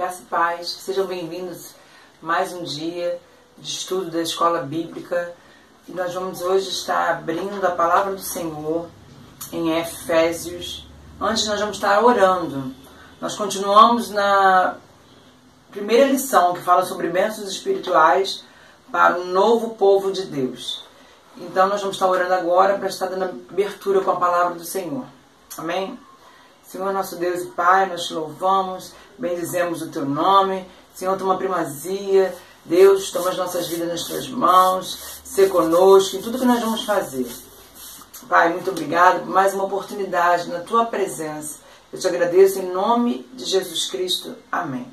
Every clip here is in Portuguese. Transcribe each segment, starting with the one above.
graça e paz. Sejam bem-vindos a mais um dia de estudo da Escola Bíblica. E nós vamos hoje estar abrindo a Palavra do Senhor em Efésios. Antes nós vamos estar orando. Nós continuamos na primeira lição que fala sobre bênçãos espirituais para o novo povo de Deus. Então nós vamos estar orando agora para estar dando abertura com a Palavra do Senhor. Amém? Senhor, nosso Deus e Pai, nós te louvamos, bendizemos o Teu nome. Senhor, toma primazia. Deus, toma as nossas vidas nas Tuas mãos. Ser conosco em tudo que nós vamos fazer. Pai, muito obrigado por mais uma oportunidade na Tua presença. Eu te agradeço em nome de Jesus Cristo. Amém.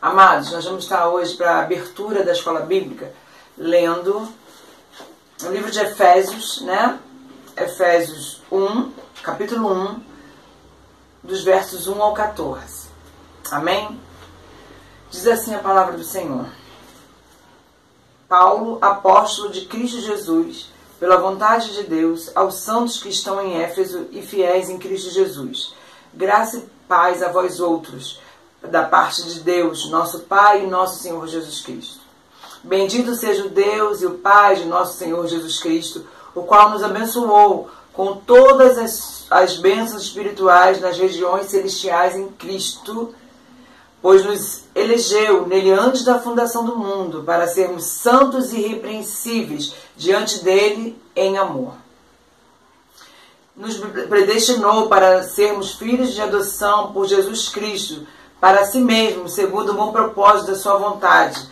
Amados, nós vamos estar hoje para a abertura da Escola Bíblica lendo o livro de Efésios, né? Efésios 1, capítulo 1, dos versos 1 ao 14. Amém? Diz assim a palavra do Senhor. Paulo, apóstolo de Cristo Jesus, pela vontade de Deus, aos santos que estão em Éfeso e fiéis em Cristo Jesus. Graça e paz a vós outros, da parte de Deus, nosso Pai e nosso Senhor Jesus Cristo. Bendito seja o Deus e o Pai de nosso Senhor Jesus Cristo, o qual nos abençoou com todas as bênçãos espirituais nas regiões celestiais em Cristo, pois nos elegeu nele antes da fundação do mundo, para sermos santos e irrepreensíveis diante dele em amor. Nos predestinou para sermos filhos de adoção por Jesus Cristo, para si mesmo, segundo o bom propósito da sua vontade,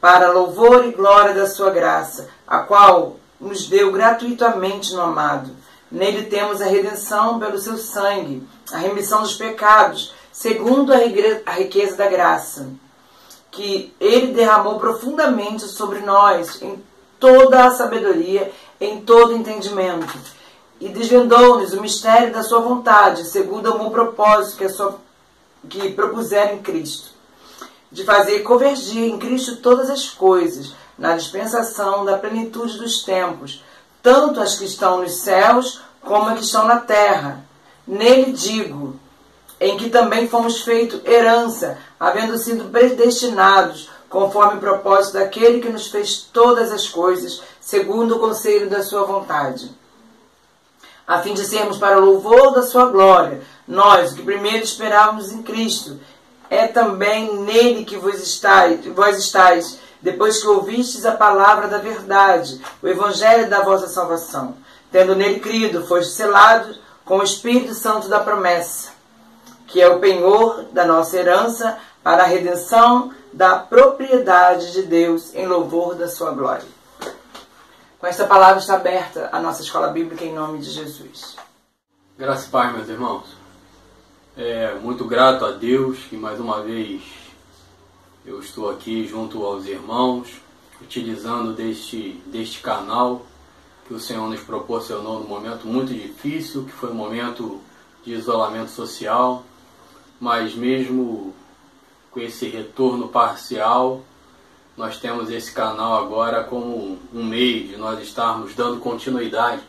para louvor e glória da sua graça, a qual nos deu gratuitamente no amado. Nele temos a redenção pelo seu sangue, a remissão dos pecados, segundo a riqueza da graça, que ele derramou profundamente sobre nós, em toda a sabedoria, em todo entendimento, e desvendou-nos o mistério da sua vontade, segundo o bom propósito que propuseram em Cristo, de fazer convergir em Cristo todas as coisas, na dispensação da plenitude dos tempos, tanto as que estão nos céus como as que estão na terra. Nele digo, em que também fomos feitos herança, havendo sido predestinados, conforme o propósito daquele que nos fez todas as coisas, segundo o conselho da sua vontade, a fim de sermos para o louvor da sua glória, nós, que primeiro esperávamos em Cristo. É também nele que vós estáis, depois que ouvistes a palavra da verdade, o evangelho da vossa salvação. Tendo nele crido, foste selados com o Espírito Santo da promessa, que é o penhor da nossa herança para a redenção da propriedade de Deus em louvor da sua glória. Com esta palavra está aberta a nossa escola bíblica em nome de Jesus. Graças e paz, meus irmãos. Muito grato a Deus que mais uma vez eu estou aqui junto aos irmãos, utilizando deste canal que o Senhor nos proporcionou num momento muito difícil, que foi um momento de isolamento social, mas mesmo com esse retorno parcial, nós temos esse canal agora como um meio de nós estarmos dando continuidade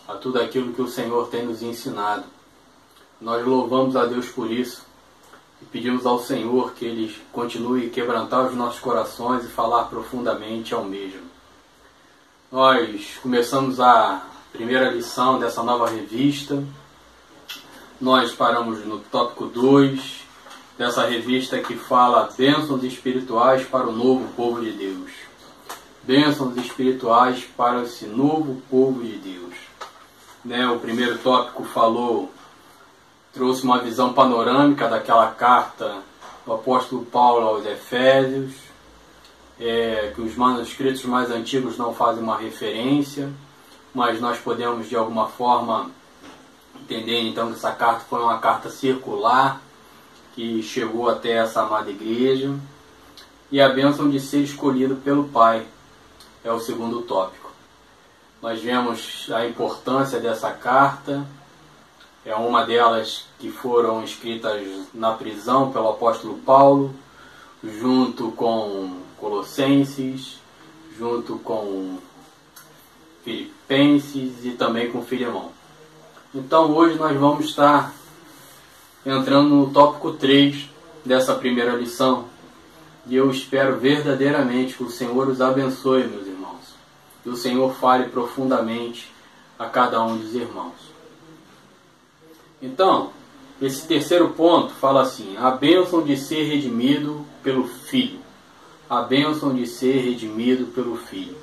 a tudo aquilo que o Senhor tem nos ensinado. Nós louvamos a Deus por isso e pedimos ao Senhor que Ele continue a quebrantar os nossos corações e falar profundamente ao mesmo. Nós começamos a primeira lição dessa nova revista. Nós paramos no tópico 2 dessa revista que fala bênçãos espirituais para o novo povo de Deus. Bênçãos espirituais para esse novo povo de Deus. O primeiro tópico trouxe uma visão panorâmica daquela carta do apóstolo Paulo aos Efésios, que os manuscritos mais antigos não fazem uma referência, mas nós podemos de alguma forma entender então que essa carta foi uma carta circular que chegou até essa amada igreja, e a bênção de ser escolhido pelo Pai é o segundo tópico. Nós vemos a importância dessa carta. É uma delas que foram escritas na prisão pelo apóstolo Paulo, junto com Colossenses, junto com Filipenses e também com Filemão. Então hoje nós vamos estar entrando no tópico 3 dessa primeira lição. E eu espero verdadeiramente que o Senhor os abençoe, meus irmãos. Que o Senhor fale profundamente a cada um dos irmãos. Então, esse terceiro ponto fala assim: a bênção de ser redimido pelo Filho. A bênção de ser redimido pelo Filho.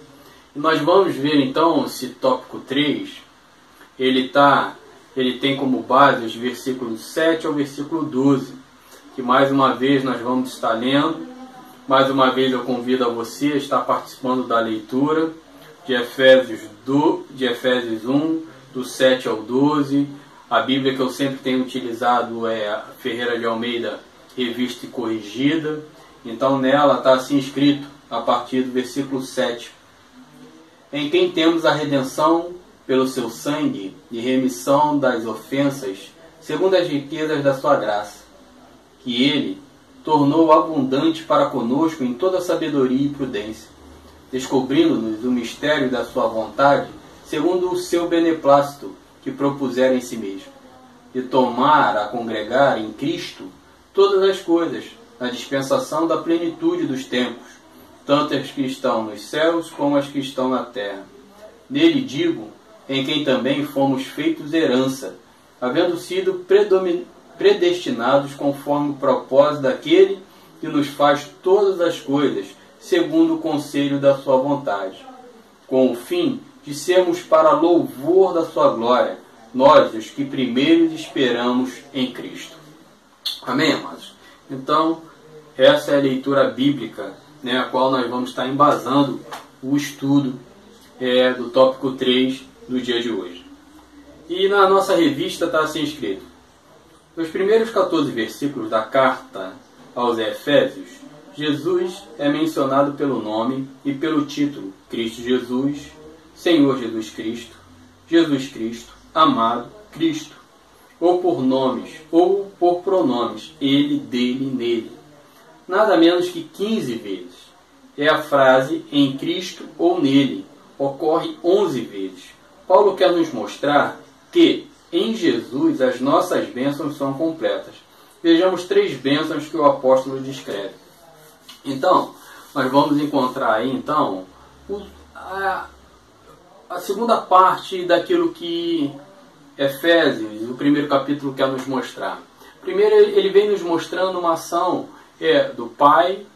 E nós vamos ver então esse tópico 3. Ele tem como base os versículos 7 ao versículo 12. Que mais uma vez nós vamos estar lendo. Mais uma vez eu convido a você a estar participando da leitura de Efésios 1, do 7 ao 12. A Bíblia que eu sempre tenho utilizado é a Ferreira de Almeida, Revista e Corrigida. Então nela está assim escrito, a partir do versículo 7. Em quem temos a redenção pelo seu sangue e remissão das ofensas, segundo as riquezas da sua graça, que ele tornou abundante para conosco em toda sabedoria e prudência, descobrindo-nos o mistério da sua vontade, segundo o seu beneplácito que propusera em si mesmo, de tomar a congregar em Cristo todas as coisas, na dispensação da plenitude dos tempos, tanto as que estão nos céus como as que estão na terra. Nele digo, em quem também fomos feitos herança, havendo sido predestinados conforme o propósito daquele que nos faz todas as coisas, segundo o conselho da sua vontade, com o fim de sermos para louvor da sua glória, nós, os que primeiro esperamos em Cristo. Amém, amados? Então, essa é a leitura bíblica, a qual nós vamos estar embasando o estudo do tópico 3 do dia de hoje. E na nossa revista está assim escrito: nos primeiros 14 versículos da carta aos Efésios, Jesus é mencionado pelo nome e pelo título Cristo Jesus, Senhor Jesus Cristo, amado, Cristo, ou por nomes, ou por pronomes, ele, dele, nele. Nada menos que 15 vezes. É a frase em Cristo ou nele. Ocorre 11 vezes. Paulo quer nos mostrar que em Jesus as nossas bênçãos são completas. Vejamos 3 bênçãos que o apóstolo descreve. Então, nós vamos encontrar aí então a segunda parte daquilo que Efésios, o primeiro capítulo, quer nos mostrar. Primeiro ele vem nos mostrando uma ação do Pai.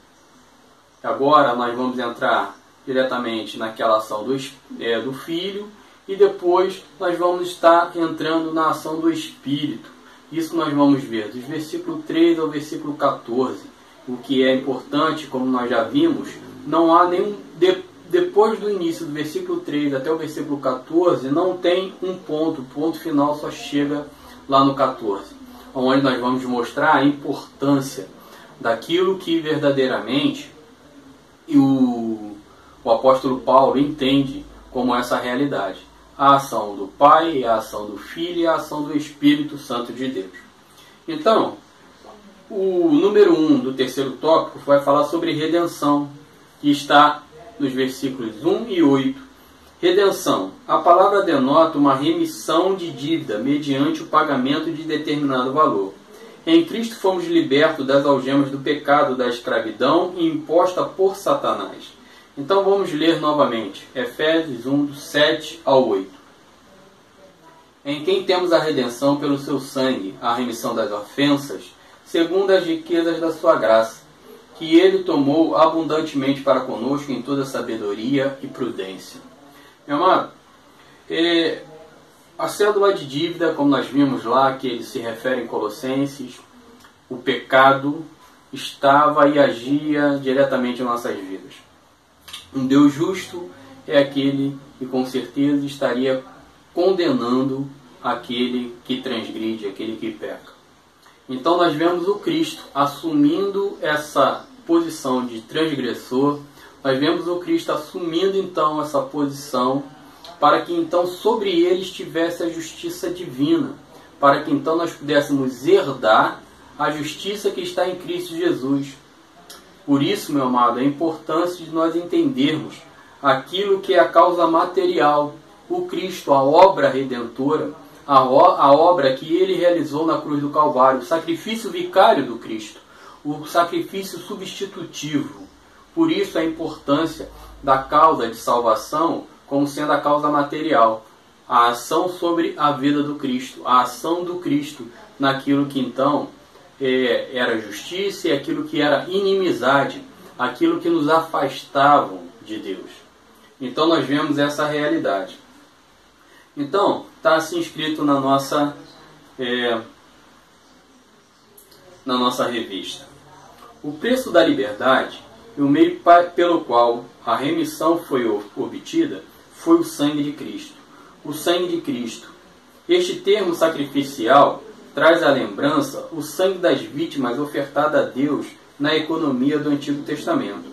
Agora nós vamos entrar diretamente naquela ação do Filho. E depois nós vamos estar entrando na ação do Espírito. Isso nós vamos ver dos versículo 3 ao versículo 14. O que é importante, como nós já vimos, não há nenhum... Depois do início do versículo 3 até o versículo 14, não tem um ponto. O ponto final só chega lá no 14. Onde nós vamos mostrar a importância daquilo que verdadeiramente o apóstolo Paulo entende como essa realidade. A ação do Pai, a ação do Filho e a ação do Espírito Santo de Deus. Então, o número 1 do terceiro tópico vai falar sobre redenção, que está nos versículos 1 e 8. Redenção. A palavra denota uma remissão de dívida mediante o pagamento de determinado valor. Em Cristo fomos libertos das algemas do pecado, da escravidão imposta por Satanás. Então vamos ler novamente, Efésios 1, do 7 ao 8. Em quem temos a redenção pelo seu sangue, a remissão das ofensas, segundo as riquezas da sua graça, que ele tomou abundantemente para conosco em toda sabedoria e prudência. Meu amado, a cédula de dívida, como nós vimos lá, que ele se refere em Colossenses, o pecado estava e agia diretamente em nossas vidas. Um Deus justo é aquele que com certeza estaria condenando aquele que transgride, aquele que peca. Então nós vemos o Cristo assumindo essa posição de transgressor, nós vemos o Cristo assumindo então essa posição para que então sobre ele estivesse a justiça divina, para que então nós pudéssemos herdar a justiça que está em Cristo Jesus. Por isso, meu amado, a importância de nós entendermos aquilo que é a causa material, o Cristo, a obra redentora, a obra que ele realizou na cruz do Calvário, o sacrifício vicário do Cristo, o sacrifício substitutivo. Por isso a importância da causa de salvação como sendo a causa material. A ação sobre a vida do Cristo, a ação do Cristo naquilo que então era justiça e aquilo que era inimizade, aquilo que nos afastavam de Deus. Então nós vemos essa realidade. Então, está assim escrito na nossa revista. O preço da liberdade e o meio pelo qual a remissão foi obtida foi o sangue de Cristo. O sangue de Cristo. Este termo sacrificial traz à lembrança o sangue das vítimas ofertado a Deus na economia do Antigo Testamento.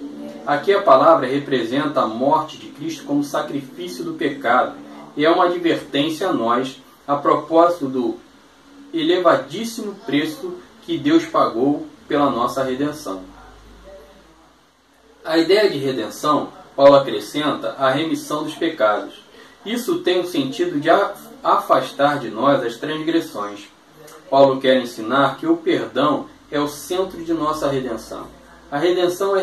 Aqui a palavra representa a morte de Cristo como sacrifício do pecado e é uma advertência a nós a propósito do elevadíssimo preço que Deus pagou pela nossa redenção. A ideia de redenção, Paulo acrescenta a remissão dos pecados. Isso tem o sentido de afastar de nós as transgressões. Paulo quer ensinar que o perdão é o centro de nossa redenção. A redenção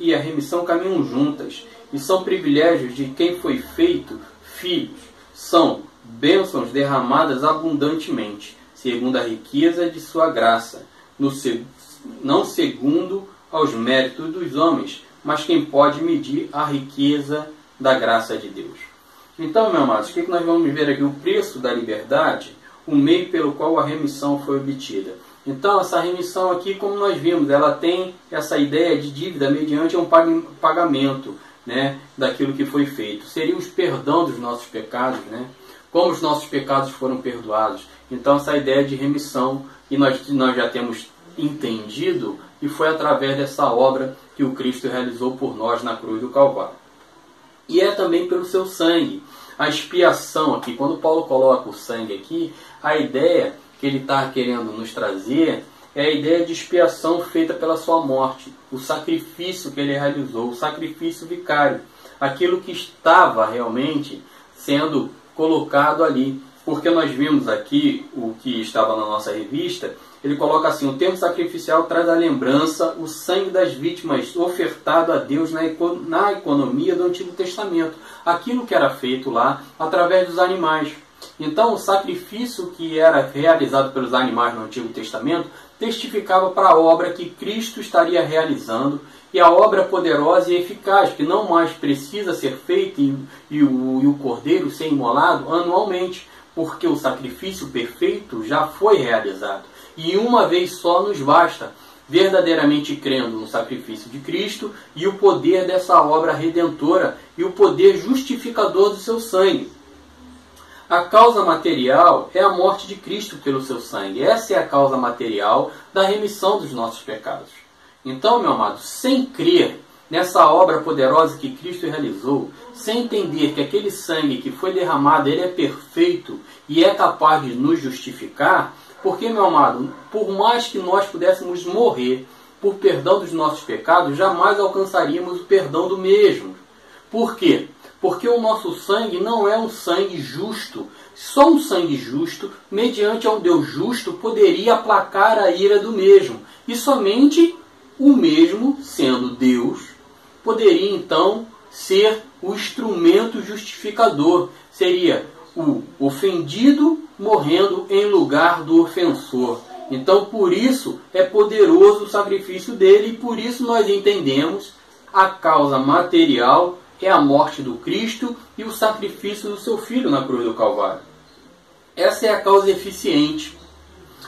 e a remissão caminham juntas e são privilégios de quem foi feito filhos. São bênçãos derramadas abundantemente, segundo a riqueza de sua graça, não segundo aos méritos dos homens, mas quem pode medir a riqueza da graça de Deus. Então, meus amados, o que nós vamos ver aqui? O preço da liberdade, o meio pelo qual a remissão foi obtida. Então, essa remissão aqui, como nós vimos, ela tem essa ideia de dívida mediante um pagamento, né, daquilo que foi feito. Seria o perdão dos nossos pecados, né? Como os nossos pecados foram perdoados. Então, essa ideia de remissão, que nós já temos entendido, e foi através dessa obra que o Cristo realizou por nós na cruz do Calvário. E é também pelo seu sangue. A expiação aqui, quando Paulo coloca o sangue aqui, a ideia que ele está querendo nos trazer é a ideia de expiação feita pela sua morte. O sacrifício que ele realizou, o sacrifício vicário. Aquilo que estava realmente sendo colocado ali. Porque nós vimos aqui o que estava na nossa revista, ele coloca assim: o termo sacrificial traz à lembrança o sangue das vítimas ofertado a Deus na economia do Antigo Testamento. Aquilo que era feito lá através dos animais. Então o sacrifício que era realizado pelos animais no Antigo Testamento testificava para a obra que Cristo estaria realizando, e a obra poderosa e eficaz, que não mais precisa ser feita e o cordeiro ser imolado anualmente, porque o sacrifício perfeito já foi realizado. E uma vez só nos basta, verdadeiramente crendo no sacrifício de Cristo e o poder dessa obra redentora e o poder justificador do seu sangue. A causa material é a morte de Cristo pelo seu sangue. Essa é a causa material da remissão dos nossos pecados. Então, meu amado, sem crer nessa obra poderosa que Cristo realizou, sem entender que aquele sangue que foi derramado, ele é perfeito e é capaz de nos justificar, porque, meu amado, por mais que nós pudéssemos morrer por perdão dos nossos pecados, jamais alcançaríamos o perdão do mesmo. Por quê? Porque o nosso sangue não é um sangue justo. Só um sangue justo, mediante a um Deus justo, poderia aplacar a ira do mesmo. E somente o mesmo, sendo Deus, poderia então ser o instrumento justificador. Seria o ofendido morrendo em lugar do ofensor. Então, por isso, é poderoso o sacrifício dele, e por isso nós entendemos a causa material é a morte do Cristo e o sacrifício do seu Filho na cruz do Calvário. Essa é a causa eficiente,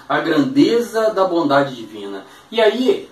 a grandeza da bondade divina. E aí,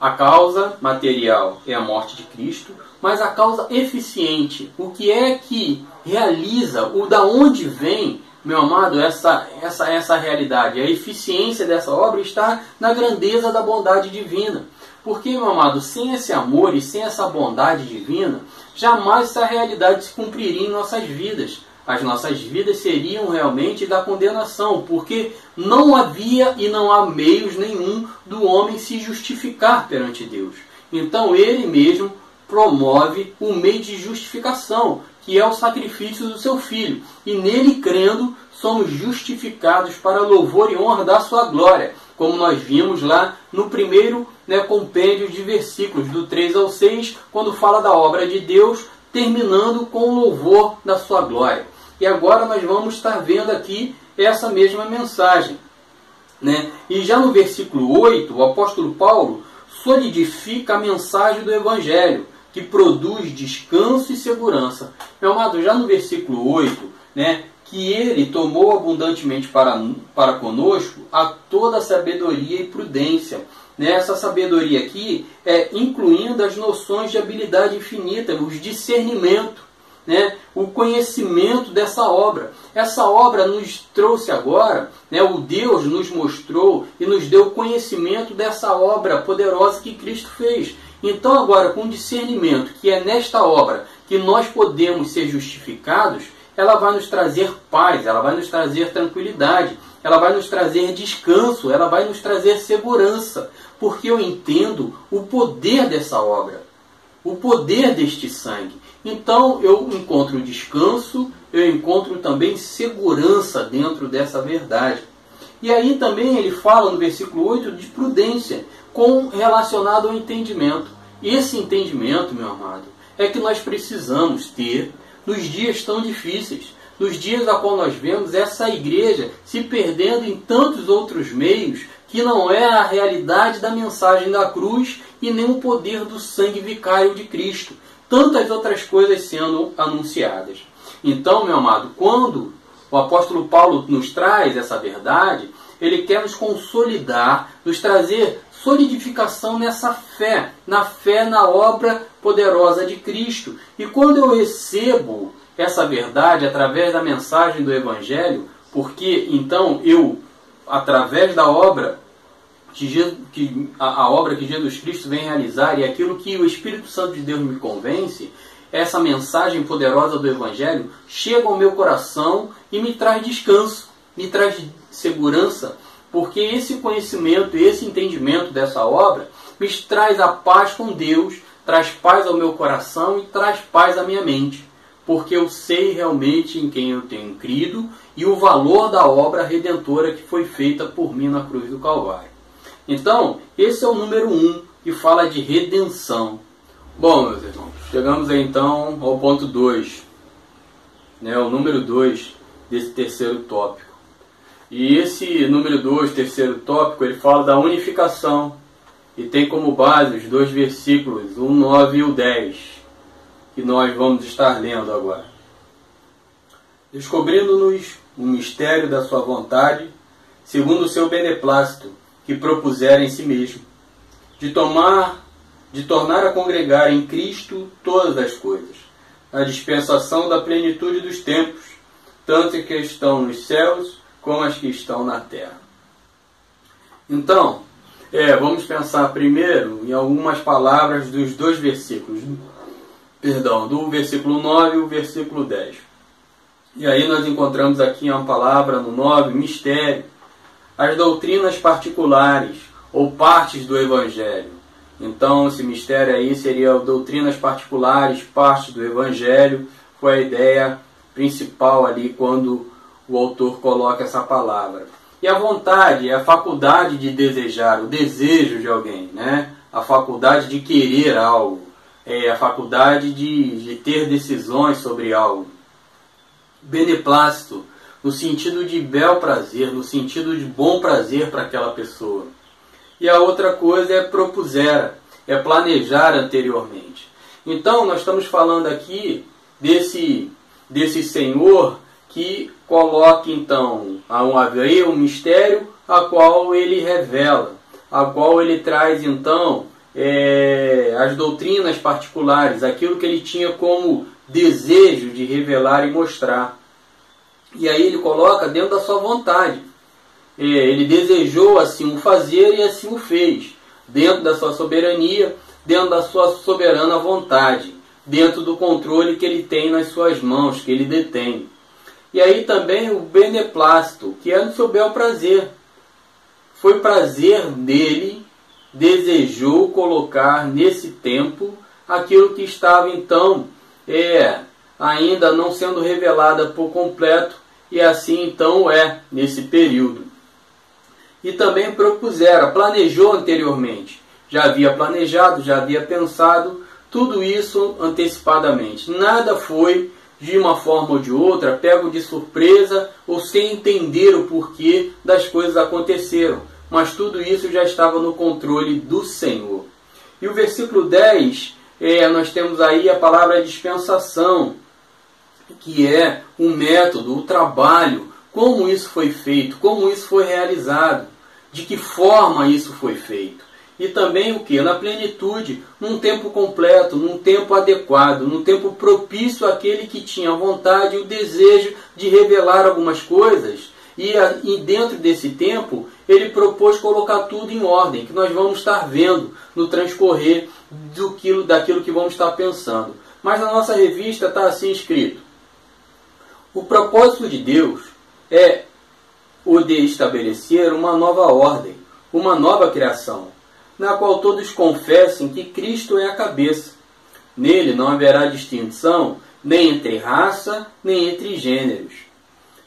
a causa material é a morte de Cristo, mas a causa eficiente, o que é que realiza, o da onde vem, meu amado, essa realidade, a eficiência dessa obra está na grandeza da bondade divina. Porque, meu amado, sem esse amor e sem essa bondade divina, jamais essa realidade se cumpriria em nossas vidas. As nossas vidas seriam realmente da condenação, porque não havia e não há meios nenhum do homem se justificar perante Deus. Então ele mesmo promove o meio de justificação, que é o sacrifício do seu Filho. E nele crendo, somos justificados para louvor e honra da sua glória. como nós vimos lá no primeiro compêndio de versículos, do 3 ao 6, quando fala da obra de Deus, terminando com o louvor da sua glória. E agora nós vamos estar vendo aqui essa mesma mensagem. E já no versículo 8, o apóstolo Paulo solidifica a mensagem do Evangelho, que produz descanso e segurança. Meu amado, já no versículo 8, que ele tomou abundantemente para conosco a toda sabedoria e prudência. Essa sabedoria aqui incluindo as noções de habilidade infinita, os discernimento, o conhecimento dessa obra. Essa obra nos trouxe agora, o Deus nos mostrou e nos deu o conhecimento dessa obra poderosa que Cristo fez. Então agora, com discernimento, que é nesta obra que nós podemos ser justificados, ela vai nos trazer paz, ela vai nos trazer tranquilidade, ela vai nos trazer descanso, ela vai nos trazer segurança, porque eu entendo o poder dessa obra, o poder deste sangue. Então eu encontro descanso, eu encontro também segurança dentro dessa verdade. E aí também ele fala no versículo 8 de prudência, relacionado ao entendimento. Esse entendimento, meu amado, é que nós precisamos ter nos dias tão difíceis, nos dias a qual nós vemos essa igreja se perdendo em tantos outros meios, que não é a realidade da mensagem da cruz e nem o poder do sangue vicário de Cristo. Tantas outras coisas sendo anunciadas. Então, meu amado, quando o apóstolo Paulo nos traz essa verdade, ele quer nos consolidar, nos trazer solidificação nessa fé, na obra poderosa de Cristo. E quando eu recebo essa verdade através da mensagem do Evangelho, porque então eu, através da obra a obra que Jesus Cristo vem realizar e aquilo que o Espírito Santo de Deus me convence, essa mensagem poderosa do Evangelho chega ao meu coração e me traz descanso, me traz segurança, porque esse conhecimento, esse entendimento dessa obra me traz a paz com Deus, traz paz ao meu coração e traz paz à minha mente, porque eu sei realmente em quem eu tenho crido e o valor da obra redentora que foi feita por mim na cruz do Calvário. Então, esse é o número 1, que fala de redenção. Bom, meus irmãos, chegamos aí então ao ponto 2, o número 2 desse terceiro tópico. E esse número 2, terceiro tópico, ele fala da unificação e tem como base os 2 versículos, o 9 e o 10, que nós vamos estar lendo agora. Descobrindo-nos o mistério da sua vontade, segundo o seu beneplácito, que propusera em si mesmo, de tornar a congregar em Cristo todas as coisas, a dispensação da plenitude dos tempos, tanto as que estão nos céus como as que estão na terra. Então, vamos pensar primeiro em algumas palavras dos 2 versículos, do versículo 9 e o versículo 10. E aí nós encontramos aqui uma palavra no 9, mistério, as doutrinas particulares ou partes do Evangelho. Então, esse mistério aí seria doutrinas particulares, partes do Evangelho. Foi a ideia principal ali quando o autor coloca essa palavra. E a vontade é a faculdade de desejar, o desejo de alguém, A faculdade de querer algo, a faculdade de ter decisões sobre algo. Beneplácito, no sentido de bel prazer, no sentido de bom prazer para aquela pessoa. E a outra coisa é propusera, é planejar anteriormente. Então, nós estamos falando aqui desse Senhor que coloca, então, um mistério a qual ele revela, a qual ele traz, então, as doutrinas particulares, aquilo que ele tinha como desejo de revelar e mostrar. E aí ele coloca dentro da sua vontade. Ele desejou assim o fazer e assim o fez. Dentro da sua soberania, dentro da sua soberana vontade. Dentro do controle que ele tem nas suas mãos, que ele detém. E aí também o beneplácito, que é no seu bel prazer. Foi prazer dele, desejou colocar nesse tempo aquilo que estava então ainda não sendo revelada por completo, e assim então nesse período. e também propusera, planejou anteriormente. Já havia planejado, já havia pensado, tudo isso antecipadamente. Nada foi, de uma forma ou de outra, pego de surpresa ou sem entender o porquê das coisas aconteceram. Mas tudo isso já estava no controle do Senhor. E o versículo 10, nós temos aí a palavra dispensação, que é o método, o trabalho, como isso foi feito, como isso foi realizado, de que forma isso foi feito. E também o que? Na plenitude, num tempo completo, num tempo adequado, num tempo propício àquele que tinha a vontade e o desejo de revelar algumas coisas. E dentro desse tempo, ele propôs colocar tudo em ordem, que nós vamos estar vendo no transcorrer daquilo que vamos estar pensando. Mas na nossa revista está assim escrito: o propósito de Deus é o de estabelecer uma nova ordem, uma nova criação, na qual todos confessem que Cristo é a cabeça. Nele não haverá distinção nem entre raça, nem entre gêneros.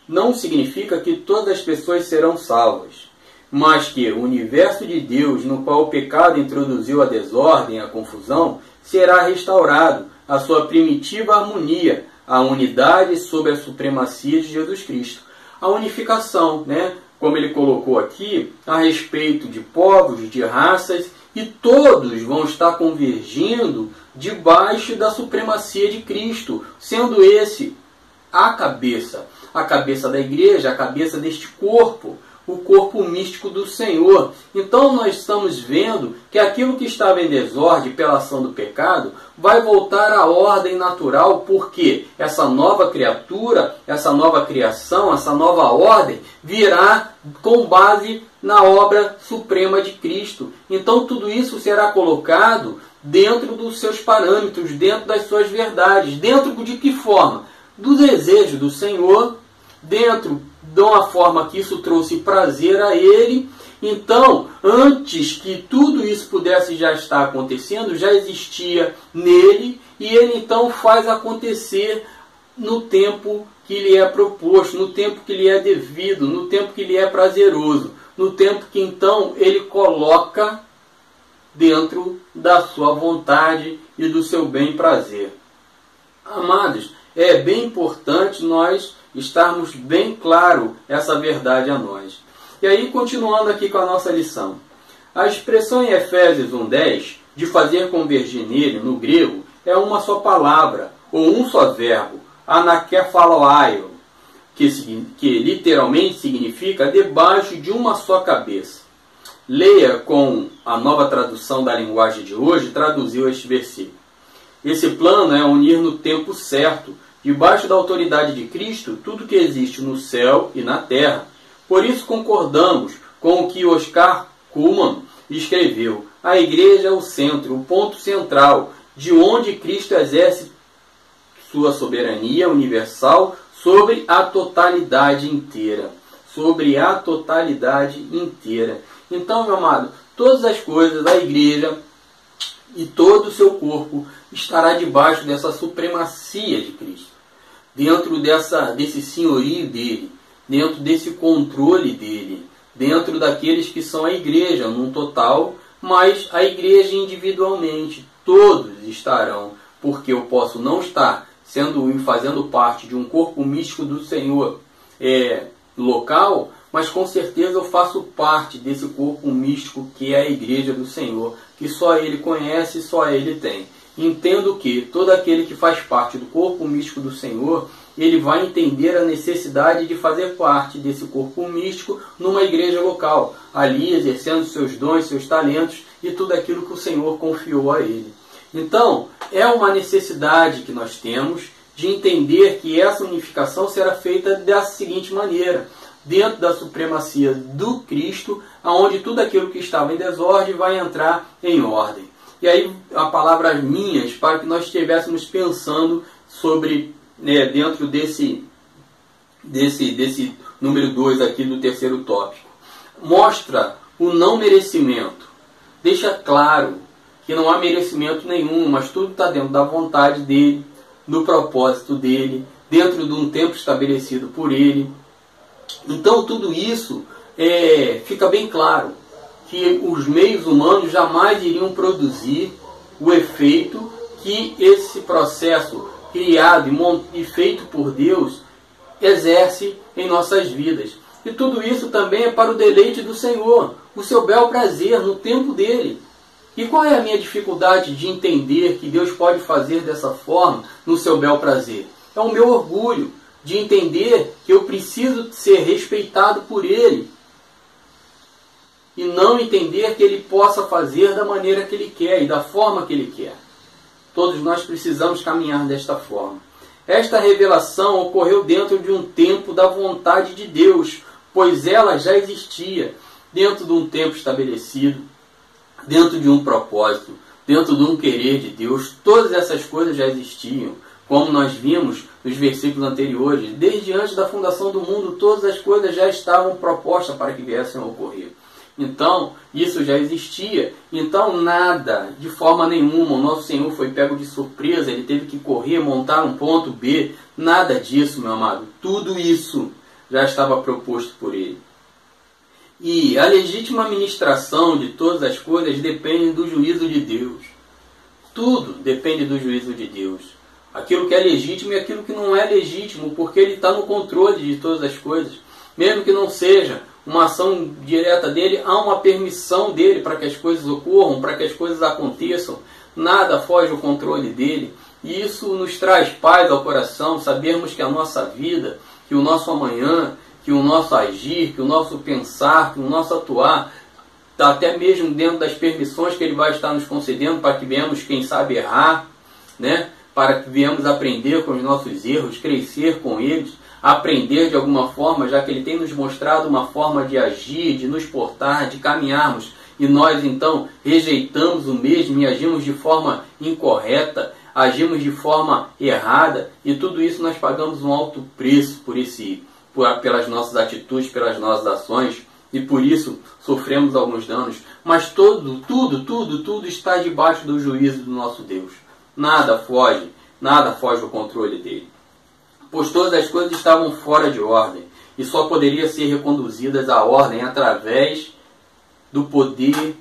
Não significa que todas as pessoas serão salvas, mas que o universo de Deus, no qual o pecado introduziu a desordem, a confusão, será restaurado à sua primitiva harmonia, a unidade sob a supremacia de Jesus Cristo. A unificação, como ele colocou aqui, a respeito de povos, de raças, e todos vão estar convergindo debaixo da supremacia de Cristo, sendo esse a cabeça da igreja, a cabeça deste corpo, o corpo místico do Senhor. Então nós estamos vendo que aquilo que estava em desordem pela ação do pecado vai voltar à ordem natural, porque essa nova criatura, essa nova criação, essa nova ordem virá com base na obra suprema de Cristo. Então tudo isso será colocado dentro dos seus parâmetros, dentro das suas verdades. Dentro de que forma? Do desejo do Senhor, dentro de uma forma que isso trouxe prazer a Ele. Então, antes que tudo isso pudesse já estar acontecendo, já existia nele, e Ele então faz acontecer no tempo que lhe é proposto, no tempo que lhe é devido, no tempo que lhe é prazeroso, no tempo que então Ele coloca dentro da sua vontade e do seu bem prazer. Amados, é bem importante nós estarmos bem claro essa verdade a nós. E aí, continuando aqui com a nossa lição. A expressão em Efésios 1:10, de fazer convergir nele, no grego, é uma só palavra, ou um só verbo, anakefaloaio, que literalmente significa debaixo de uma só cabeça. Leia com a nova tradução da linguagem de hoje, traduziu este versículo. Esse plano é unir no tempo certo, debaixo da autoridade de Cristo, tudo que existe no céu e na terra. Por isso concordamos com o que Oscar Cullmann escreveu. A igreja é o centro, o ponto central, de onde Cristo exerce sua soberania universal sobre a totalidade inteira. Sobre a totalidade inteira. Então, meu amado, todas as coisas da igreja e todo o seu corpo estará debaixo dessa supremacia de Cristo. Dentro desse senhorio dele, dentro desse controle dele, dentro daqueles que são a igreja num total, mas a igreja individualmente. Todos estarão, porque eu posso não estar fazendo parte de um corpo místico do Senhor local, mas com certeza eu faço parte desse corpo místico que é a igreja do Senhor, que só Ele conhece e só Ele tem. Entendo que todo aquele que faz parte do corpo místico do Senhor, ele vai entender a necessidade de fazer parte desse corpo místico numa igreja local, ali exercendo seus dons, seus talentos e tudo aquilo que o Senhor confiou a ele. Então, é uma necessidade que nós temos de entender que essa unificação será feita da seguinte maneira: dentro da supremacia do Cristo, onde tudo aquilo que estava em desordem vai entrar em ordem. E aí, a palavra minhas, para que nós estivéssemos pensando sobre, dentro desse número 2 aqui do terceiro tópico. Mostra o não merecimento. Deixa claro que não há merecimento nenhum, mas tudo está dentro da vontade dele, do propósito dele, dentro de um tempo estabelecido por ele. Então tudo isso fica bem claro que os meios humanos jamais iriam produzir o efeito que esse processo criado e feito por Deus exerce em nossas vidas. E tudo isso também é para o deleite do Senhor, o seu bel prazer no tempo dele. E qual é a minha dificuldade de entender que Deus pode fazer dessa forma no seu bel prazer? É o meu orgulho de entender que eu preciso ser respeitado por Ele e não entender que Ele possa fazer da maneira que Ele quer e da forma que Ele quer. Todos nós precisamos caminhar desta forma. Esta revelação ocorreu dentro de um tempo da vontade de Deus, pois ela já existia dentro de um tempo estabelecido, dentro de um propósito, dentro de um querer de Deus. Todas essas coisas já existiam, como nós vimos nos versículos anteriores. Desde antes da fundação do mundo, todas as coisas já estavam propostas para que viessem a ocorrer. Então, isso já existia. Então, nada, de forma nenhuma, o nosso Senhor foi pego de surpresa, Ele teve que correr, montar um ponto B. Nada disso, meu amado. Tudo isso já estava proposto por Ele. E a legítima administração de todas as coisas depende do juízo de Deus. Tudo depende do juízo de Deus. Aquilo que é legítimo e aquilo que não é legítimo, porque Ele está no controle de todas as coisas. Mesmo que não seja uma ação direta dele, há uma permissão dele para que as coisas ocorram, para que as coisas aconteçam. Nada foge ao controle dele. E isso nos traz paz ao coração, sabermos que a nossa vida, que o nosso amanhã, que o nosso agir, que o nosso pensar, que o nosso atuar, até mesmo dentro das permissões que Ele vai estar nos concedendo para que venhamos, quem sabe, errar, né? Para que venhamos aprender com os nossos erros, crescer com eles, aprender de alguma forma, já que Ele tem nos mostrado uma forma de agir, de nos portar, de caminharmos, e nós então rejeitamos o mesmo e agimos de forma incorreta, agimos de forma errada, e tudo isso nós pagamos um alto preço pelas nossas atitudes, pelas nossas ações, e por isso sofremos alguns danos. Mas tudo está debaixo do juízo do nosso Deus. Nada foge do controle dele. Pois todas as coisas estavam fora de ordem e só poderiam ser reconduzidas à ordem através do poder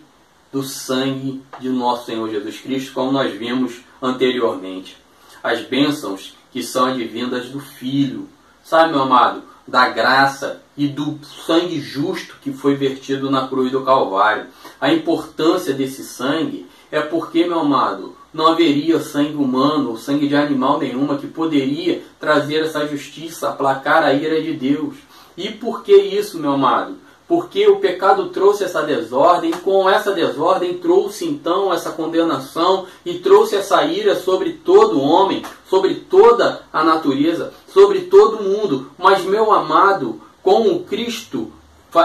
do sangue de nosso Senhor Jesus Cristo, como nós vimos anteriormente. As bênçãos que são advindas do Filho, sabe, meu amado, da graça e do sangue justo que foi vertido na cruz do Calvário. A importância desse sangue é porque, meu amado, não haveria sangue humano ou sangue de animal nenhuma que poderia trazer essa justiça, aplacar a ira de Deus. E por que isso, meu amado? Porque o pecado trouxe essa desordem, e com essa desordem trouxe então essa condenação e trouxe essa ira sobre todo homem, sobre toda a natureza, sobre todo mundo. Mas, meu amado, com o Cristo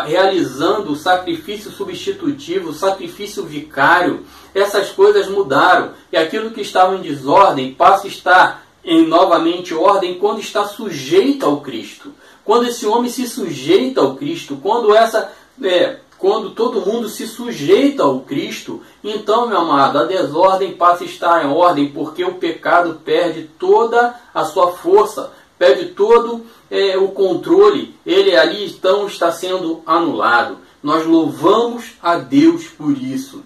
realizando o sacrifício substitutivo, o sacrifício vicário, essas coisas mudaram. E aquilo que estava em desordem passa a estar em novamente ordem quando está sujeito ao Cristo. Quando esse homem se sujeita ao Cristo, quando todo mundo se sujeita ao Cristo, então, meu amado, a desordem passa a estar em ordem, porque o pecado perde toda a sua força, perde todo o controle. Ele ali então está sendo anulado. Nós louvamos a Deus por isso.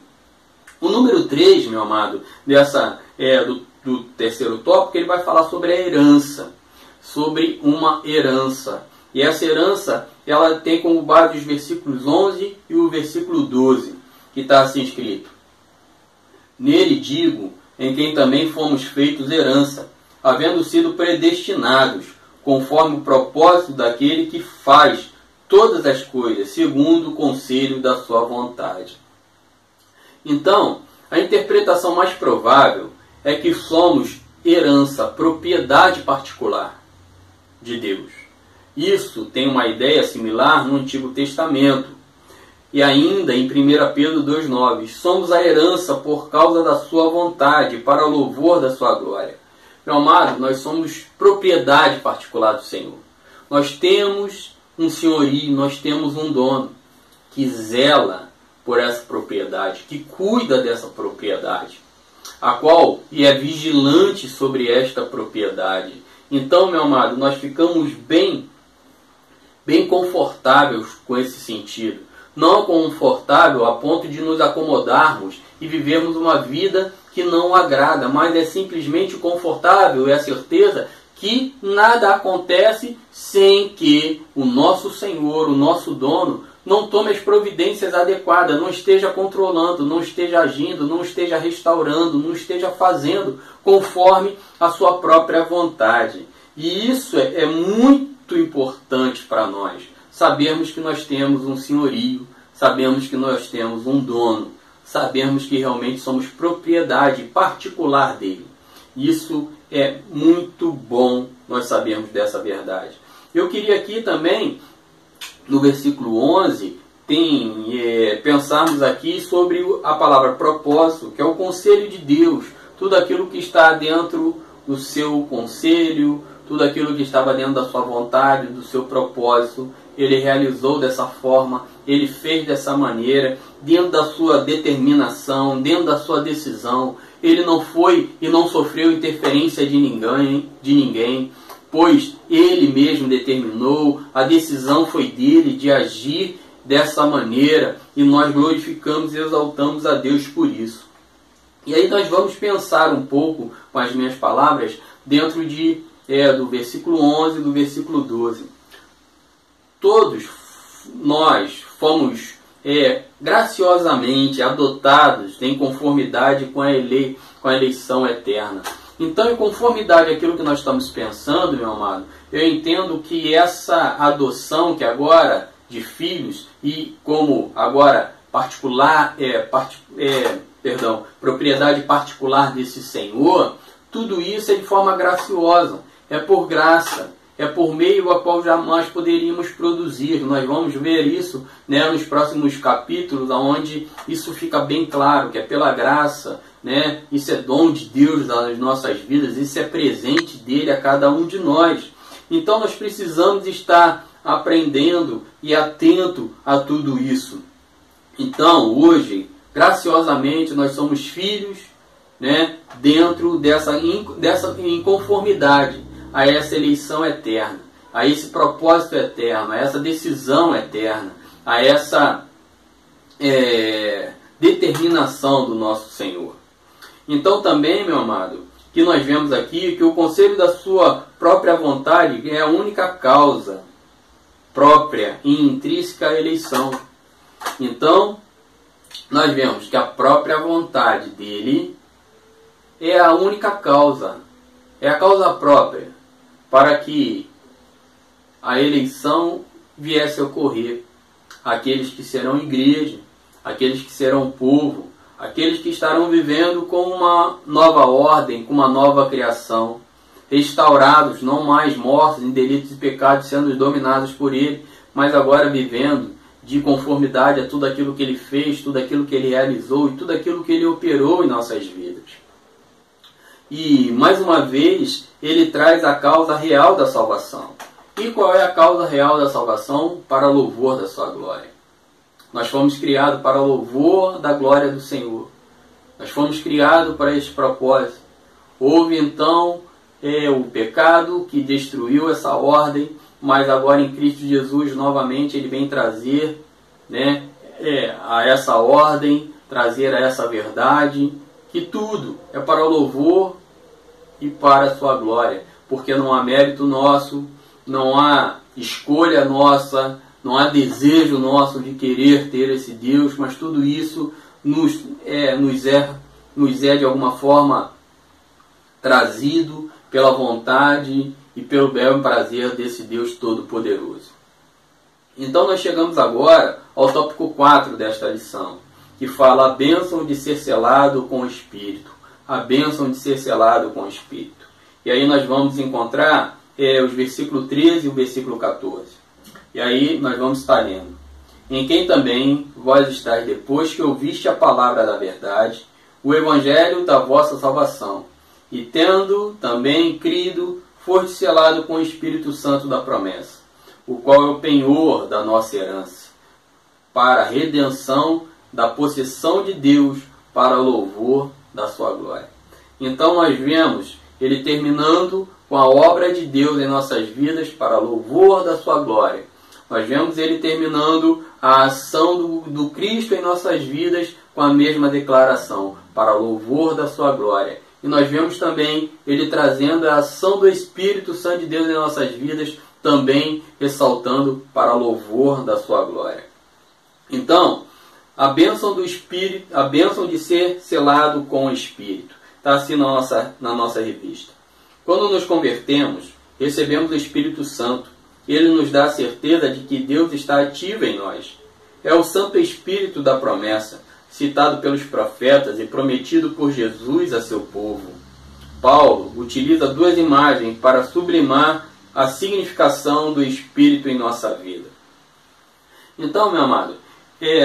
O número 3, meu amado, do terceiro tópico, ele vai falar sobre a herança. Sobre uma herança. E essa herança, ela tem como base os versículos 11 e o versículo 12, que está assim escrito: Nele digo, em quem também fomos feitos herança, havendo sido predestinados, conforme o propósito daquele que faz todas as coisas, segundo o conselho da sua vontade. Então, a interpretação mais provável é que somos herança, propriedade particular de Deus. Isso tem uma ideia similar no Antigo Testamento. E ainda em 1 Pedro 2,9, somos a herança por causa da sua vontade, para o louvor da sua glória. Meu amado, nós somos propriedade particular do Senhor. Nós temos um senhorio, nós temos um dono que zela por essa propriedade, que cuida dessa propriedade, a qual é vigilante sobre esta propriedade. Então, meu amado, nós ficamos bem bem confortáveis com esse sentido. Não confortável a ponto de nos acomodarmos e vivermos uma vida que não agrada, mas é simplesmente confortável, é a certeza que nada acontece sem que o nosso Senhor, o nosso dono, não tome as providências adequadas, não esteja controlando, não esteja agindo, não esteja restaurando, não esteja fazendo conforme a sua própria vontade. E isso é muito importante para nós. Sabermos que nós temos um senhorio, sabemos que nós temos um dono, sabemos que realmente somos propriedade particular dele. Isso é muito bom nós sabermos dessa verdade. Eu queria aqui também, no versículo 11, pensarmos aqui sobre a palavra propósito, que é o conselho de Deus, tudo aquilo que está dentro do seu conselho, tudo aquilo que estava dentro da sua vontade, do seu propósito, ele realizou dessa forma, ele fez dessa maneira, dentro da sua determinação, dentro da sua decisão. Ele não foi e não sofreu interferência de ninguém, pois ele mesmo determinou, a decisão foi dele de agir dessa maneira, e nós glorificamos e exaltamos a Deus por isso. E aí nós vamos pensar um pouco, com as minhas palavras, dentro do versículo 11 e do versículo 12. Todos nós fomos graciosamente adotados em conformidade com a eleição eterna. Então, em conformidade àquilo que nós estamos pensando, meu amado, eu entendo que essa adoção que agora de filhos e como agora propriedade particular desse Senhor, tudo isso é de forma graciosa, é por graça. É por meio a qual jamais poderíamos produzir. Nós vamos ver isso, né, nos próximos capítulos, onde isso fica bem claro, que é pela graça, né? Isso é dom de Deus nas nossas vidas, isso é presente dele a cada um de nós. Então nós precisamos estar aprendendo e atento a tudo isso. Então hoje, graciosamente, nós somos filhos, né, dentro dessa inconformidade a essa eleição eterna, a esse propósito eterno, a essa decisão eterna, a essa determinação do nosso Senhor. Então também, meu amado, que nós vemos aqui que o conselho da sua própria vontade é a única causa própria e intrínseca à eleição. Então, nós vemos que a própria vontade dele é a única causa, é a causa própria para que a eleição viesse a ocorrer. Aqueles que serão igreja, aqueles que serão povo, aqueles que estarão vivendo com uma nova ordem, com uma nova criação, restaurados, não mais mortos em delitos e pecados, sendo dominados por ele, mas agora vivendo de conformidade a tudo aquilo que ele fez, tudo aquilo que ele realizou e tudo aquilo que ele operou em nossas vidas. E, mais uma vez, ele traz a causa real da salvação. E qual é a causa real da salvação? Para louvor da sua glória. Nós fomos criados para louvor da glória do Senhor. Nós fomos criados para esse propósito. Houve então o pecado que destruiu essa ordem, mas agora em Cristo Jesus novamente ele vem trazer, né, a essa ordem, trazer a essa verdade, que tudo é para louvor e para a sua glória, porque não há mérito nosso, não há escolha nossa, não há desejo nosso de querer ter esse Deus, mas tudo isso nos é de alguma forma trazido pela vontade e pelo belo prazer desse Deus Todo-Poderoso. Então nós chegamos agora ao tópico 4 desta lição, que fala a bênção de ser selado com o Espírito. A bênção de ser selado com o Espírito. E aí nós vamos encontrar os versículos 13 e o versículo 14. E aí nós vamos estar lendo. Em quem também vós estáis depois que ouviste a palavra da verdade, o evangelho da vossa salvação, e tendo também crido, foste selado com o Espírito Santo da promessa, o qual é o penhor da nossa herança, para a redenção da possessão de Deus, para louvor da sua glória. Então nós vemos ele terminando com a obra de Deus em nossas vidas para louvor da sua glória. Nós vemos ele terminando a ação do Cristo em nossas vidas com a mesma declaração, para louvor da sua glória. E nós vemos também ele trazendo a ação do Espírito Santo de Deus em nossas vidas, também ressaltando para louvor da sua glória. Então, a bênção do Espírito, a bênção de ser selado com o Espírito, está assim na nossa revista. Quando nos convertemos, recebemos o Espírito Santo. Ele nos dá a certeza de que Deus está ativo em nós. É o Santo Espírito da promessa, citado pelos profetas e prometido por Jesus a seu povo. Paulo utiliza duas imagens para sublimar a significação do Espírito em nossa vida. Então, meu amado,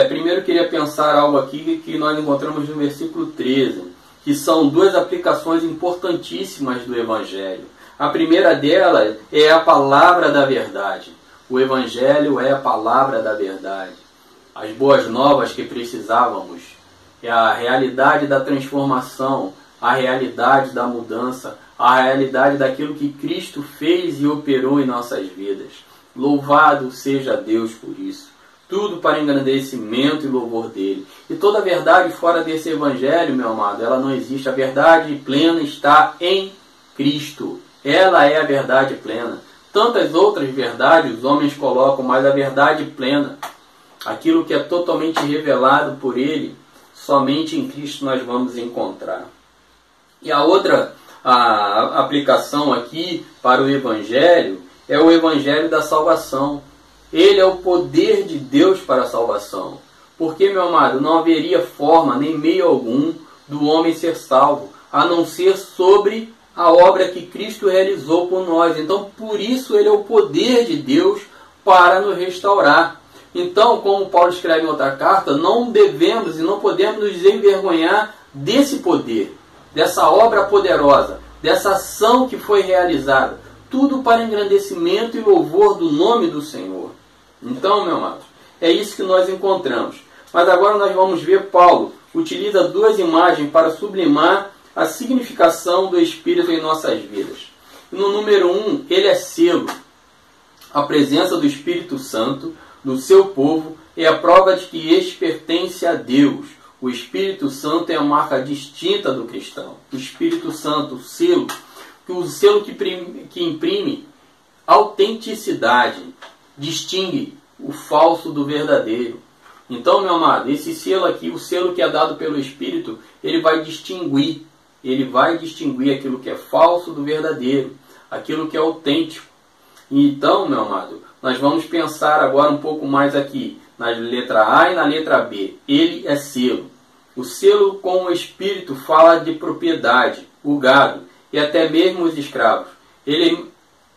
primeiro eu queria pensar algo aqui que nós encontramos no versículo 13, que são duas aplicações importantíssimas do Evangelho. A primeira delas é a palavra da verdade. O Evangelho é a palavra da verdade. As boas novas que precisávamos é a realidade da transformação, a realidade da mudança, a realidade daquilo que Cristo fez e operou em nossas vidas. Louvado seja Deus por isso. Tudo para engrandecimento e louvor dele. E toda a verdade fora desse Evangelho, meu amado, ela não existe. A verdade plena está em Cristo. Ela é a verdade plena. Tantas outras verdades os homens colocam, mas a verdade plena, aquilo que é totalmente revelado por ele, somente em Cristo nós vamos encontrar. E a outra aplicação aqui para o Evangelho é o Evangelho da salvação. Ele é o poder de Deus para a salvação. Porque, meu amado, não haveria forma, nem meio algum, do homem ser salvo, a não ser sobre a obra que Cristo realizou por nós. Então, por isso, ele é o poder de Deus para nos restaurar. Então, como Paulo escreve em outra carta, não devemos e não podemos nos envergonhar desse poder, dessa obra poderosa, dessa ação que foi realizada. Tudo para engrandecimento e louvor do nome do Senhor. Então, meu amado, é isso que nós encontramos. Mas agora nós vamos ver Paulo utiliza duas imagens para sublimar a significação do Espírito em nossas vidas. No número 1, ele é selo. A presença do Espírito Santo no seu povo é a prova de que este pertence a Deus. O Espírito Santo é a marca distinta do cristão. O Espírito Santo, o selo que imprime autenticidade, distingue o falso do verdadeiro. Então, meu amado, esse selo aqui, o selo que é dado pelo Espírito, ele vai distinguir aquilo que é falso do verdadeiro, aquilo que é autêntico. Então, meu amado, nós vamos pensar agora um pouco mais aqui, na letra A e na letra B. Ele é selo. O selo com o Espírito fala de propriedade, o gado e até mesmo os escravos. Ele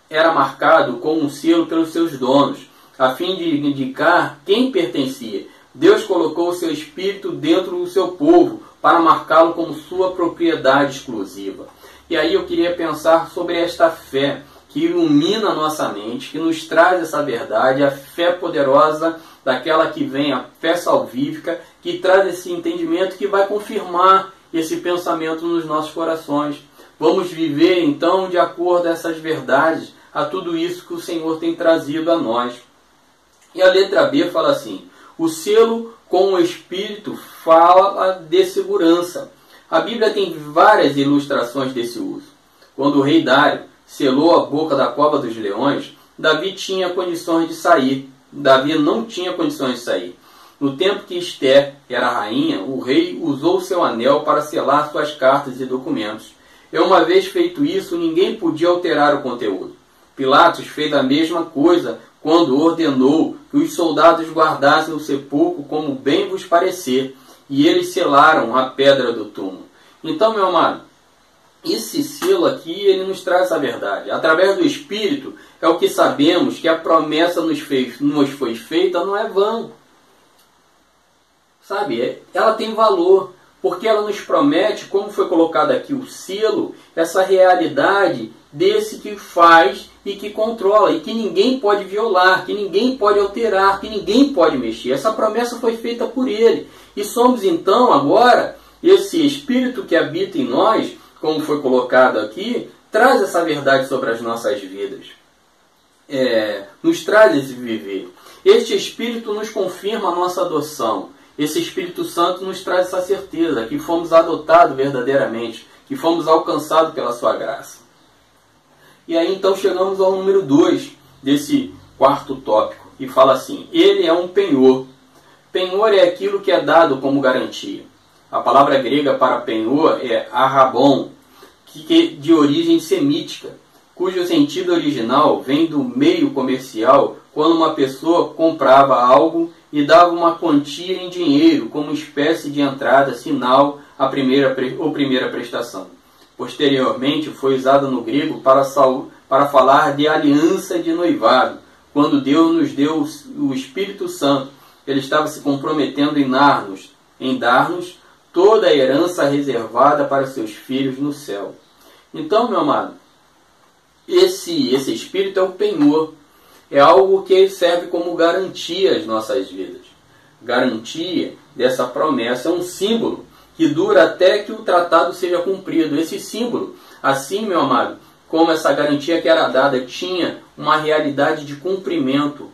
era marcado com um selo pelos seus donos, a fim de indicar quem pertencia. Deus colocou o seu Espírito dentro do seu povo para marcá-lo como sua propriedade exclusiva. E aí eu queria pensar sobre esta fé que ilumina a nossa mente, que nos traz essa verdade, a fé poderosa daquela que vem, a fé salvífica, que traz esse entendimento que vai confirmar esse pensamento nos nossos corações. Vamos viver então de acordo a essas verdades, a tudo isso que o Senhor tem trazido a nós. E a letra B fala assim: o selo com o Espírito fala de segurança. A Bíblia tem várias ilustrações desse uso. Quando o rei Dário selou a boca da cova dos leões, Davi tinha condições de sair. Davi não tinha condições de sair. No tempo que Esther era rainha, o rei usou seu anel para selar suas cartas e documentos. E uma vez feito isso, ninguém podia alterar o conteúdo. Pilatos fez a mesma coisa quando ordenou que os soldados guardassem o sepulcro como bem vos parecer, e eles selaram a pedra do túmulo. Então, meu amado, esse selo aqui, ele nos traz essa verdade. Através do Espírito, é o que sabemos que a promessa nos foi feita não é vã. Sabe, ela tem valor, porque ela nos promete, como foi colocado aqui o selo, essa realidade desse que faz e que controla, e que ninguém pode violar, que ninguém pode alterar, que ninguém pode mexer. Essa promessa foi feita por ele. E somos então agora, esse Espírito que habita em nós, como foi colocado aqui, traz essa verdade sobre as nossas vidas. nos traz esse viver. Este Espírito nos confirma a nossa adoção. Esse Espírito Santo nos traz essa certeza que fomos adotados verdadeiramente, que fomos alcançados pela sua graça. E aí então chegamos ao número 2 desse quarto tópico, e fala assim: ele é um penhor. Penhor é aquilo que é dado como garantia. A palavra grega para penhor é arrabon, que de origem semítica, cujo sentido original vem do meio comercial, quando uma pessoa comprava algo e dava uma quantia em dinheiro como espécie de entrada, sinal ou primeira prestação. Posteriormente foi usado no grego para falar de aliança de noivado. Quando Deus nos deu o Espírito Santo, Ele estava se comprometendo em dar-nos toda a herança reservada para seus filhos no céu. Então, meu amado, esse Espírito é o penhor. É algo que serve como garantia às nossas vidas. Garantia dessa promessa é um símbolo que dura até que o tratado seja cumprido. Esse símbolo, assim, meu amado, como essa garantia que era dada tinha uma realidade de cumprimento,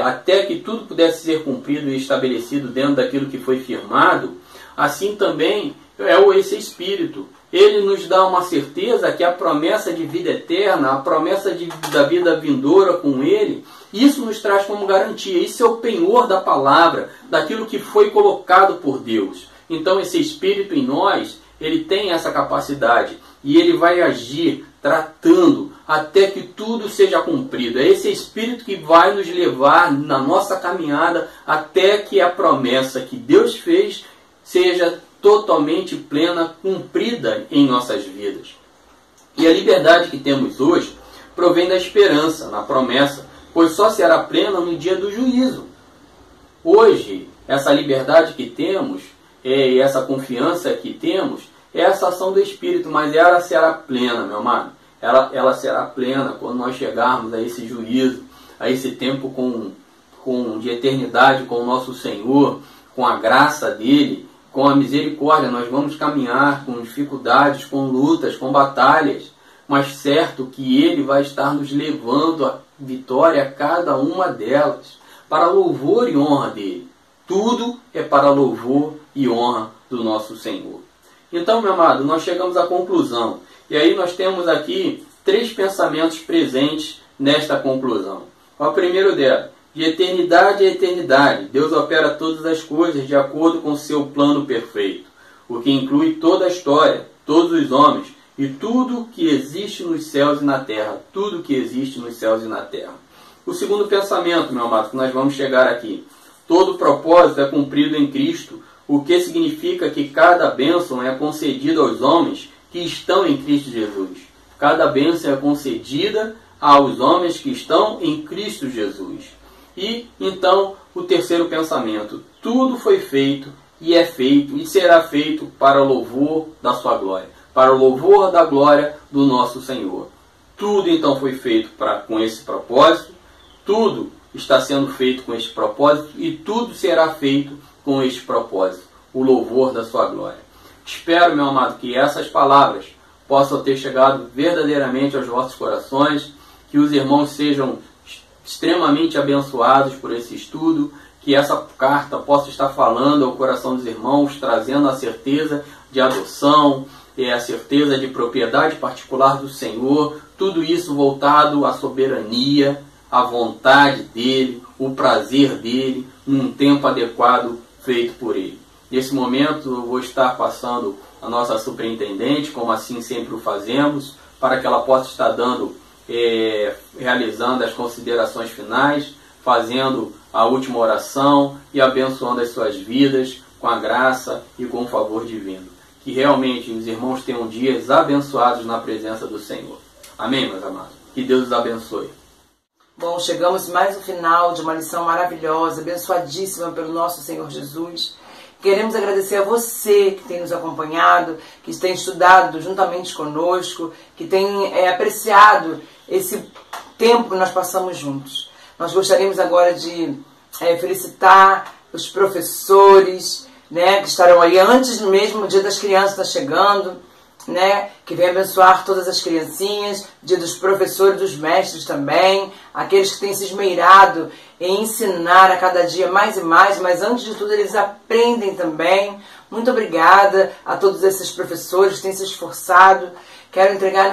até que tudo pudesse ser cumprido e estabelecido dentro daquilo que foi firmado, assim também é esse Espírito. Ele nos dá uma certeza que a promessa de vida eterna, a promessa da vida vindoura com Ele, isso nos traz como garantia. Isso é o penhor da palavra, daquilo que foi colocado por Deus. Então esse Espírito em nós, ele tem essa capacidade e ele vai agir tratando até que tudo seja cumprido. É esse Espírito que vai nos levar na nossa caminhada até que a promessa que Deus fez seja totalmente plena, cumprida em nossas vidas. E a liberdade que temos hoje provém da esperança na promessa, pois só será plena no dia do juízo. Hoje, essa liberdade que temos, e essa confiança que temos, é essa ação do Espírito, mas ela será plena, meu amado. Ela será plena quando nós chegarmos a esse juízo, a esse tempo de eternidade com o nosso Senhor, com a graça dele, com a misericórdia. Nós vamos caminhar com dificuldades, com lutas, com batalhas, mas certo que Ele vai estar nos levando à vitória a cada uma delas, para louvor e honra dEle. Tudo é para louvor e honra do nosso Senhor. Então, meu amado, nós chegamos à conclusão. E aí nós temos aqui 3 pensamentos presentes nesta conclusão. O primeiro dela: de eternidade a eternidade, Deus opera todas as coisas de acordo com seu plano perfeito, o que inclui toda a história, todos os homens e tudo que existe nos céus e na terra. Tudo que existe nos céus e na terra. O segundo pensamento, meu amado, que nós vamos chegar aqui: todo propósito é cumprido em Cristo, o que significa que cada bênção é concedida aos homens que estão em Cristo Jesus. Cada bênção é concedida aos homens que estão em Cristo Jesus. E, então, o terceiro pensamento: tudo foi feito e é feito e será feito para o louvor da sua glória, para o louvor da glória do nosso Senhor. Tudo, então, foi feito com esse propósito, tudo está sendo feito com esse propósito e tudo será feito com este propósito, o louvor da sua glória. Espero, meu amado, que essas palavras possam ter chegado verdadeiramente aos vossos corações, que os irmãos sejam extremamente abençoados por esse estudo, que essa carta possa estar falando ao coração dos irmãos, trazendo a certeza de adoção, a certeza de propriedade particular do Senhor, tudo isso voltado à soberania, à vontade dele, o prazer dele, num tempo adequado feito por ele. Nesse momento eu vou estar passando a nossa superintendente, como assim sempre o fazemos, para que ela possa estar realizando as considerações finais, fazendo a última oração e abençoando as suas vidas com a graça e com o favor divino. Que realmente os irmãos tenham dias abençoados na presença do Senhor. Amém, meus amados? Que Deus os abençoe. Bom, chegamos mais ao final de uma lição maravilhosa, abençoadíssima pelo nosso Senhor Jesus. Queremos agradecer a você que tem nos acompanhado, que tem estudado juntamente conosco, que tem apreciado esse tempo que nós passamos juntos. Nós gostaríamos agora de felicitar os professores, né, que estarão aí antes mesmo, o Dia das Crianças está chegando. né, que vem abençoar todas as criancinhas, dia dos professores, dos mestres também, aqueles que têm se esmeirado em ensinar a cada dia mais e mais, mas antes de tudo eles aprendem também. Muito obrigada a todos esses professores que têm se esforçado. Quero entregar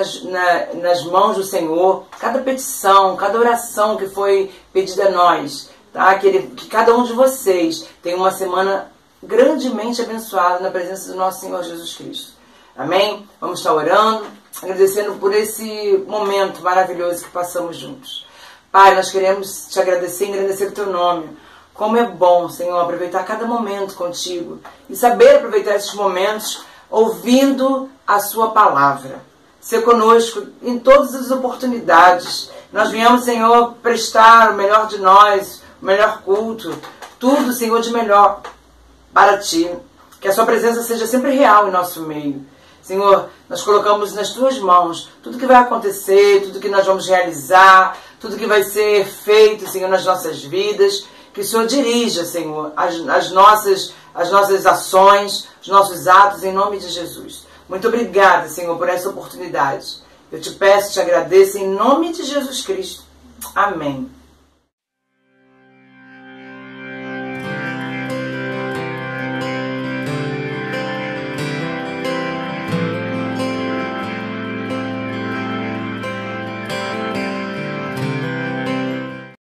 nas mãos do Senhor cada petição, cada oração que foi pedida a nós, tá? Que cada um de vocês tenha uma semana grandemente abençoada na presença do nosso Senhor Jesus Cristo. Amém? Vamos estar orando, agradecendo por esse momento maravilhoso que passamos juntos. Pai, nós queremos te agradecer e agradecer o teu nome. Como é bom, Senhor, aproveitar cada momento contigo e saber aproveitar esses momentos ouvindo a sua palavra. Ser conosco em todas as oportunidades. Nós viemos, Senhor, prestar o melhor de nós, o melhor culto, tudo, Senhor, de melhor para ti. Que a sua presença seja sempre real em nosso meio. Senhor, nós colocamos nas tuas mãos tudo que vai acontecer, tudo que nós vamos realizar, tudo que vai ser feito, Senhor, nas nossas vidas. Que o Senhor dirija, Senhor, as nossas ações, os nossos atos, em nome de Jesus. Muito obrigada, Senhor, por essa oportunidade. Eu te peço, te agradeço, em nome de Jesus Cristo. Amém.